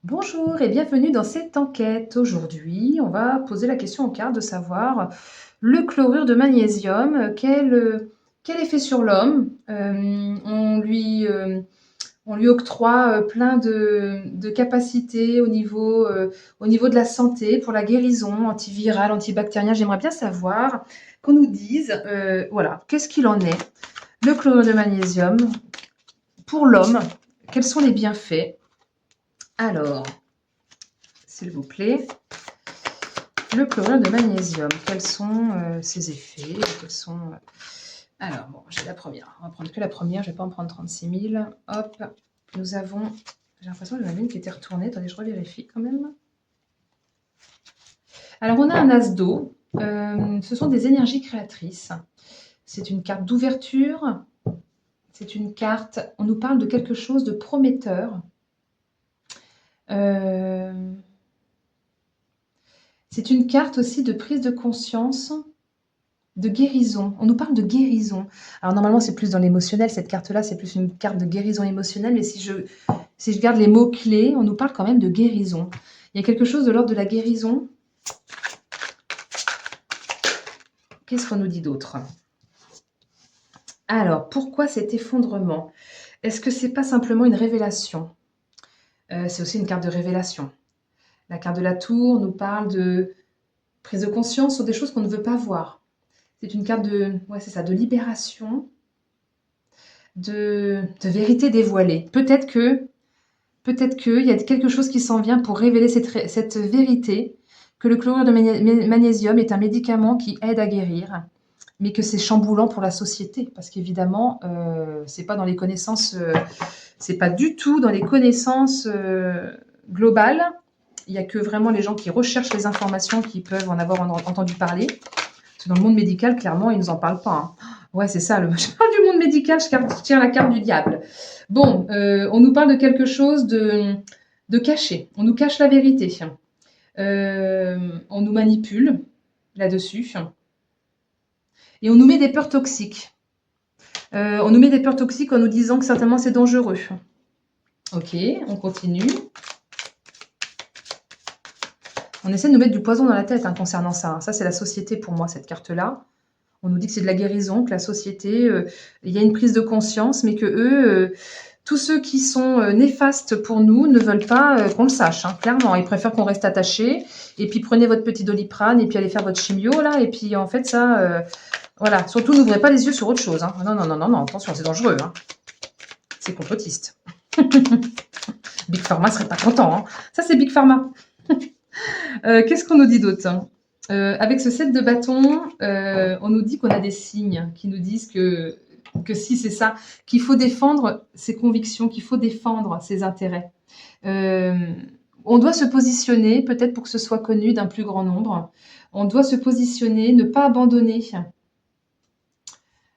Bonjour et bienvenue dans cette enquête. Aujourd'hui, on va poser la question aux cartes de savoir le chlorure de magnésium, quel effet sur l'homme. On lui octroie plein de capacités au niveau de la santé, pour la guérison, antivirale, antibactérien. J'aimerais bien savoir qu'on nous dise, voilà, qu'est-ce qu'il en est, le chlorure de magnésium, pour l'homme, quels sont les bienfaits. Alors, s'il vous plaît. Le chlorure de magnésium, quels sont ses effets, Alors, bon, j'ai la première. On va prendre que la première, je ne vais pas en prendre 36 000. Hop, nous avons... J'ai l'impression que j'en avais une qui était retournée. Attendez, je revérifie quand même. Alors, on a un as d'eau. Ce sont des énergies créatrices. C'est une carte d'ouverture. C'est une carte... On nous parle de quelque chose de prometteur. C'est une carte aussi de prise de conscience, de guérison. On nous parle de guérison. Alors normalement, c'est plus dans l'émotionnel. Cette carte-là, c'est plus une carte de guérison émotionnelle. Mais si je garde les mots-clés, on nous parle quand même de guérison. Il y a quelque chose de l'ordre de la guérison. Qu'est-ce qu'on nous dit d'autre? Alors, pourquoi cet effondrement? Est-ce que c'est pas simplement une révélation? C'est aussi une carte de révélation. La carte de la tour nous parle de prise de conscience sur des choses qu'on ne veut pas voir. C'est une carte de libération, de vérité dévoilée. Peut-être qu'il y a quelque chose qui s'en vient pour révéler cette vérité, que le chlorure de magnésium est un médicament qui aide à guérir, mais que c'est chamboulant pour la société, parce qu'évidemment, c'est pas dans les connaissances, c'est pas du tout dans les connaissances globales. Il n'y a que vraiment les gens qui recherchent les informations qui peuvent en avoir entendu parler. Dans le monde médical, clairement, ils ne nous en parlent pas. Hein. Ouais, c'est ça. Je parle du monde médical, je tire la carte du diable. Bon, on nous parle de quelque chose de caché. On nous cache la vérité. On nous manipule là-dessus. Et on nous met des peurs toxiques. On nous met des peurs toxiques en nous disant que certainement c'est dangereux. Ok, on continue. On essaie de nous mettre du poison dans la tête concernant ça. Ça, c'est la société pour moi, cette carte-là. On nous dit que c'est de la guérison, que la société, il y a une prise de conscience, mais que eux, tous ceux qui sont néfastes pour nous ne veulent pas qu'on le sache, hein, clairement. Ils préfèrent qu'on reste attaché. Et puis prenez votre petit Doliprane et puis allez faire votre chimio là. Et puis en fait ça, voilà. Surtout n'ouvrez pas les yeux sur autre chose. Hein. Non, non, non, non, non. Attention, c'est dangereux. Hein. C'est complotiste. Big Pharma serait pas content. Hein. Ça c'est Big Pharma. Qu'est-ce qu'on nous dit d'autre? Avec ce set de bâtons, on nous dit qu'on a des signes qui nous disent que si c'est ça, qu'il faut défendre ses convictions, qu'il faut défendre ses intérêts. On doit se positionner, peut-être pour que ce soit connu d'un plus grand nombre. On doit se positionner, ne pas abandonner.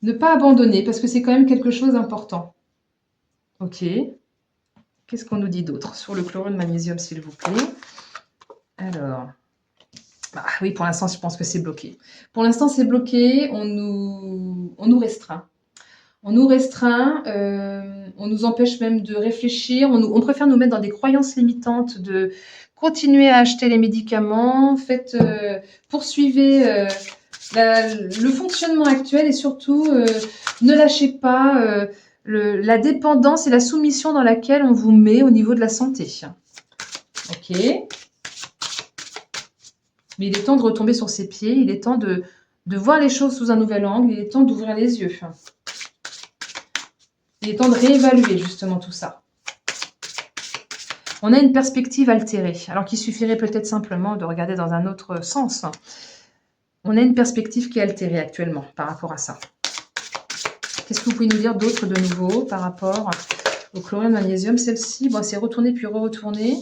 Ne pas abandonner, parce que c'est quand même quelque chose d'important. Ok. Qu'est-ce qu'on nous dit d'autre sur le chlorure de magnésium, s'il vous plaît? Alors... Ah oui, pour l'instant, je pense que c'est bloqué. Pour l'instant, c'est bloqué. On nous restreint. On nous restreint. On nous empêche même de réfléchir. On préfère nous mettre dans des croyances limitantes, de continuer à acheter les médicaments. Poursuivez le fonctionnement actuel et surtout, ne lâchez pas la dépendance et la soumission dans laquelle on vous met au niveau de la santé. Ok. Mais il est temps de retomber sur ses pieds, il est temps de voir les choses sous un nouvel angle, il est temps d'ouvrir les yeux. Il est temps de réévaluer justement tout ça. On a une perspective altérée, alors qu'il suffirait peut-être simplement de regarder dans un autre sens. On a une perspective qui est altérée actuellement par rapport à ça. Qu'est-ce que vous pouvez nous dire d'autre de nouveau par rapport au chlorure de magnésium? Celle-ci, bon, c'est retourné puis re-retourné.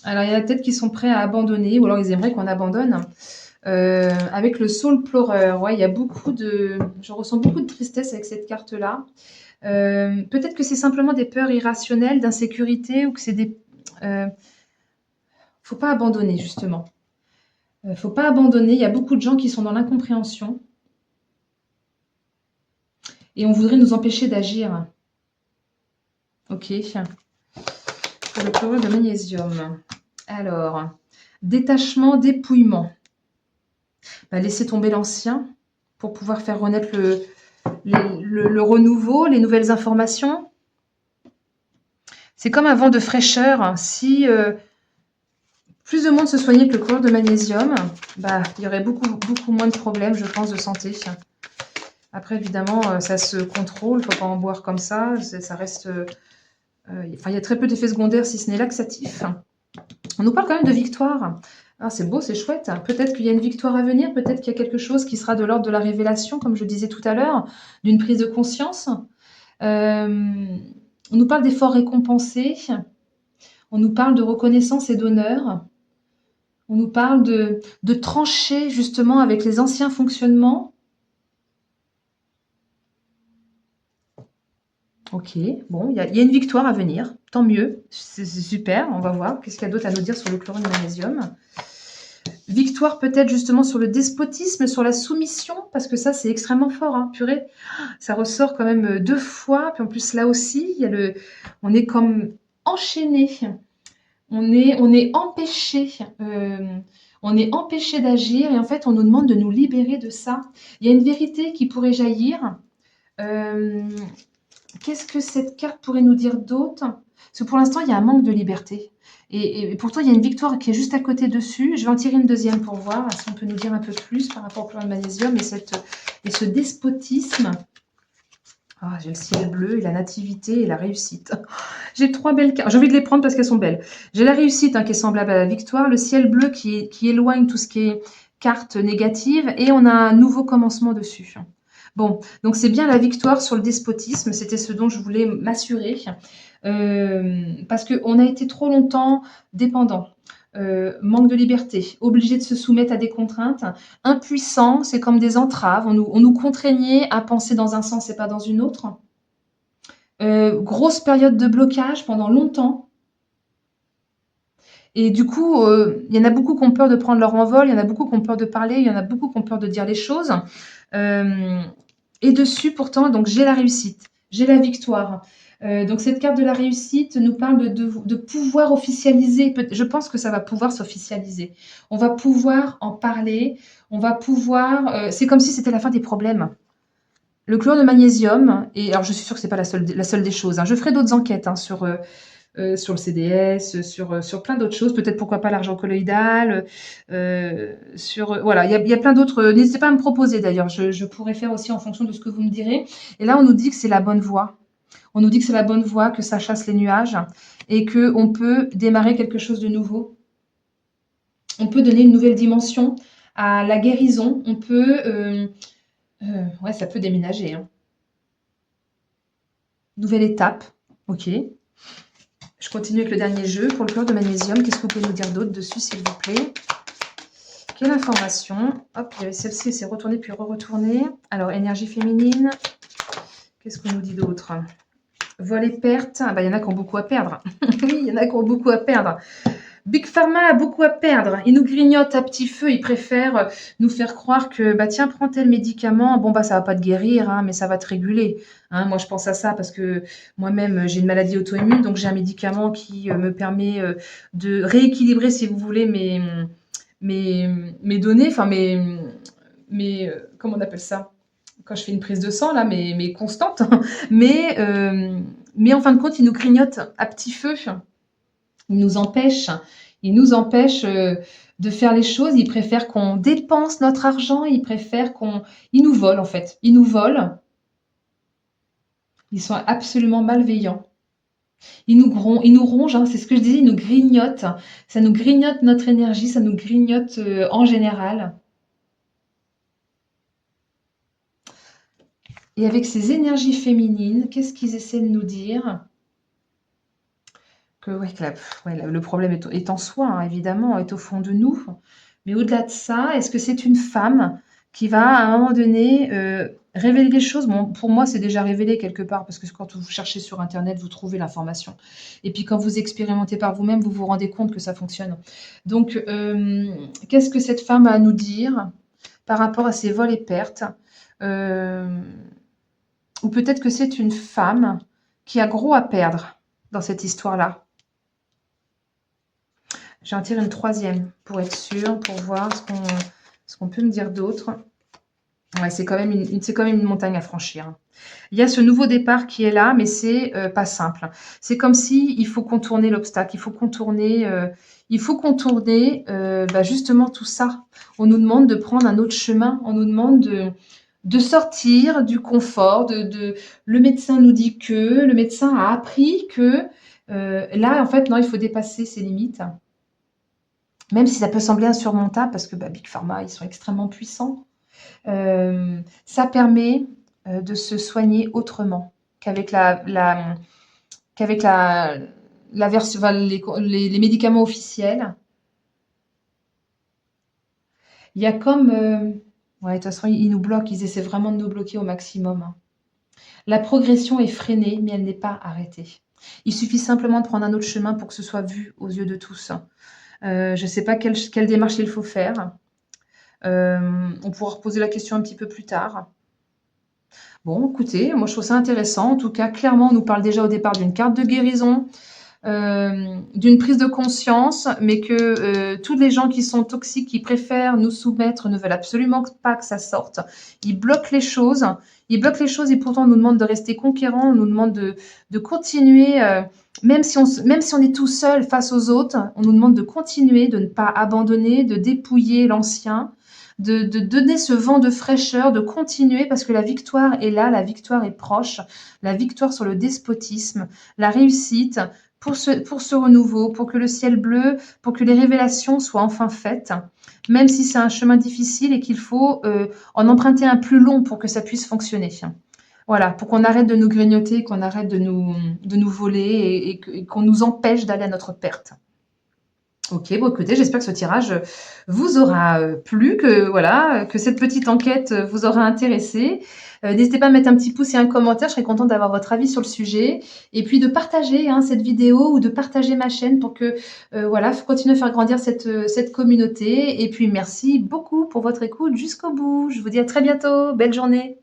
Alors, il y en a peut-être qui sont prêts à abandonner, ou alors ils aimeraient qu'on abandonne. Avec le Soul Pleureur, ouais, il y a je ressens beaucoup de tristesse avec cette carte-là. Peut-être que c'est simplement des peurs irrationnelles, d'insécurité, ou que c'est des... Faut pas abandonner, justement. Faut pas abandonner. Il y a beaucoup de gens qui sont dans l'incompréhension. Et on voudrait nous empêcher d'agir. Ok. pour le chlorure de magnésium. Alors, détachement, dépouillement. Bah, laisser tomber l'ancien pour pouvoir faire renaître le renouveau, les nouvelles informations. C'est comme un vent de fraîcheur. Si plus de monde se soignait avec le chlorure de magnésium, bah, il y aurait beaucoup moins de problèmes, je pense, de santé. Après, évidemment, ça se contrôle, il ne faut pas en boire comme ça. Ça reste. Enfin, il y a très peu d'effets secondaires, si ce n'est laxatif. On nous parle quand même de victoire. Ah, c'est beau, c'est chouette. Peut-être qu'il y a une victoire à venir, peut-être qu'il y a quelque chose qui sera de l'ordre de la révélation, comme je disais tout à l'heure, d'une prise de conscience. On nous parle d'efforts récompensés. On nous parle de reconnaissance et d'honneur. On nous parle de trancher justement avec les anciens fonctionnements. Ok, bon, il y a une victoire à venir, tant mieux, c'est super, on va voir. Qu'est-ce qu'il y a d'autre à nous dire sur le chlorure de magnésium? Victoire peut-être justement sur le despotisme, sur la soumission, parce que ça c'est extrêmement fort, hein, purée. Ça ressort quand même 2 fois, puis en plus là aussi, il y a on est comme enchaîné, on est empêché, on est empêché d'agir et en fait on nous demande de nous libérer de ça. Il y a une vérité qui pourrait jaillir. Qu'est-ce que cette carte pourrait nous dire d'autre? Parce que pour l'instant, il y a un manque de liberté. Et pourtant, il y a une victoire qui est juste à côté dessus. Je vais en tirer une deuxième pour voir si on peut nous dire un peu plus par rapport au chlorure de magnésium et ce despotisme. Ah, j'ai le ciel bleu et la nativité et la réussite. J'ai 3 belles cartes. J'ai envie de les prendre parce qu'elles sont belles. J'ai la réussite qui est semblable à la victoire, le ciel bleu qui éloigne tout ce qui est carte négative et on a un nouveau commencement dessus. Bon, donc c'est bien la victoire sur le despotisme, c'était ce dont je voulais m'assurer, parce qu'on a été trop longtemps dépendant, manque de liberté, obligé de se soumettre à des contraintes, impuissant, c'est comme des entraves, on nous contraignait à penser dans un sens et pas dans une autre. Grosse période de blocage pendant longtemps. Et du coup, il y en a beaucoup qui ont peur de prendre leur envol, il y en a beaucoup qui ont peur de parler, il y en a beaucoup qui ont peur de dire les choses. Et dessus, pourtant, donc j'ai la réussite, j'ai la victoire. Donc cette carte de la réussite nous parle de pouvoir officialiser. Je pense que ça va pouvoir s'officialiser. On va pouvoir en parler, on va pouvoir. C'est comme si c'était la fin des problèmes. Le chlorure de magnésium, et alors je suis sûre que c'est pas la seule des choses. Je ferai d'autres enquêtes sur le CDS, sur plein d'autres choses, peut-être pourquoi pas l'argent colloïdal, voilà, il y a plein d'autres. N'hésitez pas à me proposer d'ailleurs, je pourrais faire aussi en fonction de ce que vous me direz. Et là, on nous dit que c'est la bonne voie. On nous dit que c'est la bonne voie, que ça chasse les nuages et qu'on peut démarrer quelque chose de nouveau. On peut donner une nouvelle dimension à la guérison. On peut, ouais, ça peut déménager. Nouvelle étape, ok. Je continue avec le dernier jeu. Pour le chlorure de magnésium, qu'est-ce que vous pouvez nous dire d'autre dessus, s'il vous plaît? Quelle information? Hop, il y avait celle-ci, elle s'est retournée puis re-retournée. Alors, énergie féminine. Qu'est-ce qu'on nous dit d'autre? Vol et perte. Ah bah, il y en a qui ont beaucoup à perdre. Oui, il y en a qui ont beaucoup à perdre. Big Pharma a beaucoup à perdre. Ils nous grignotent à petit feu. Ils préfèrent nous faire croire que, bah tiens, prends tel médicament. Bon, bah ça va pas te guérir, mais ça va te réguler. Moi, je pense à ça parce que moi-même, j'ai une maladie auto-immune. Donc, j'ai un médicament qui me permet de rééquilibrer, si vous voulez, mes données. Enfin, comment on appelle ça? Quand je fais une prise de sang, là, mes constantes. Mais en fin de compte, ils nous grignotent à petit feu. Ils nous empêchent de faire les choses. Ils préfèrent qu'on dépense notre argent. Ils préfèrent ils nous volent, en fait. Ils nous volent. Ils sont absolument malveillants. Ils nous rongent, c'est ce que je disais, ils nous grignotent. Ça nous grignote notre énergie, ça nous grignote en général. Et avec ces énergies féminines, qu'est-ce qu'ils essaient de nous dire? Que le problème est en soi, évidemment, est au fond de nous. Mais au-delà de ça, est-ce que c'est une femme qui va, à un moment donné, révéler des choses? Bon, pour moi, c'est déjà révélé quelque part, parce que quand vous cherchez sur internet, vous trouvez l'information. Et puis quand vous expérimentez par vous-même, vous vous rendez compte que ça fonctionne. Donc, qu'est-ce que cette femme a à nous dire par rapport à ses vols et pertes? Ou peut-être que c'est une femme qui a gros à perdre dans cette histoire-là. Je vais en tirer une troisième pour être sûre, pour voir ce qu'on peut me dire d'autre. Ouais, c'est quand même c'est quand même une montagne à franchir. Il y a ce nouveau départ qui est là, mais c'est pas simple. C'est comme si il faut contourner l'obstacle, il faut contourner bah, justement tout ça. On nous demande de prendre un autre chemin, on nous demande de sortir du confort, le médecin nous dit que, le médecin a appris que, là, en fait, non, il faut dépasser ses limites, même si ça peut sembler insurmontable parce que bah, Big Pharma, ils sont extrêmement puissants. Ça permet de se soigner autrement qu'avec qu'avec la version, enfin, les médicaments officiels. Il y a comme, ouais, de toute façon, ils nous bloquent, ils essaient vraiment de nous bloquer au maximum, hein. La progression est freinée, mais elle n'est pas arrêtée. Il suffit simplement de prendre un autre chemin pour que ce soit vu aux yeux de tous. Je ne sais pas quelle démarche il faut faire. On pourra reposer la question un petit peu plus tard. Bon, écoutez, moi je trouve ça intéressant. En tout cas, clairement, on nous parle déjà au départ d'une carte de guérison, d'une prise de conscience, mais que tous les gens qui sont toxiques, qui préfèrent nous soumettre, ne veulent absolument pas que ça sorte. Ils bloquent les choses. Ils bloquent les choses et pourtant on nous demande de rester conquérants, on nous demande de continuer, même si on est tout seul face aux autres, on nous demande de continuer, de ne pas abandonner, de dépouiller l'ancien, de donner ce vent de fraîcheur, de continuer parce que la victoire est là, la victoire est proche, la victoire sur le despotisme, la réussite pour ce renouveau, pour que le ciel bleu, pour que les révélations soient enfin faites, même si c'est un chemin difficile et qu'il faut en emprunter un plus long pour que ça puisse fonctionner. Voilà, pour qu'on arrête de nous grignoter, qu'on arrête de nous voler et qu'on nous empêche d'aller à notre perte. OK, bon écoutez, j'espère que ce tirage vous aura, plu, que voilà, que cette petite enquête, vous aura intéressé. N'hésitez pas à mettre un petit pouce et un commentaire, je serais contente d'avoir votre avis sur le sujet et puis de partager, hein, cette vidéo ou de partager ma chaîne pour que, voilà, continuer à faire grandir cette communauté et puis merci beaucoup pour votre écoute jusqu'au bout. Je vous dis à très bientôt. Belle journée.